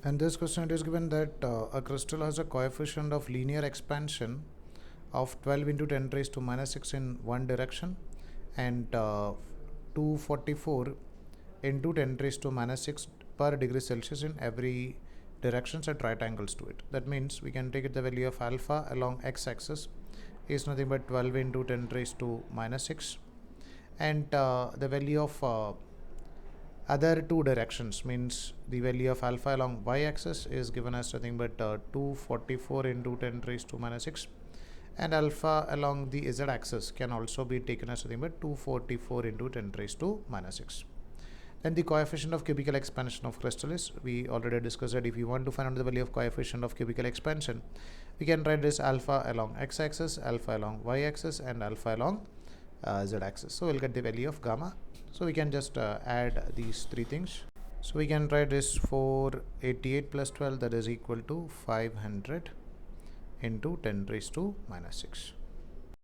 And this question it is given that a crystal has a coefficient of linear expansion of 12 into 10 raised to minus 6 in one direction and 244 into 10 raised to minus 6 per degree Celsius in every directions at right angles to it. That means we can take it the value of alpha along x-axis is nothing but 12 into 10 raised to minus 6, and the value of other two directions means the value of alpha along y-axis is given as nothing but 244 into 10 raised to minus 6, and alpha along the z-axis can also be taken as nothing but 244 into 10 raised to minus 6. Then the coefficient of cubical expansion of crystal is, we already discussed that if you want to find out the value of coefficient of cubical expansion, we can write this alpha along x-axis, alpha along y-axis, and alpha along z-axis. So we'll get the value of gamma. So we can just add these three things. So we can write this 488 plus 12, that is equal to 500 into 10 raised to minus 6.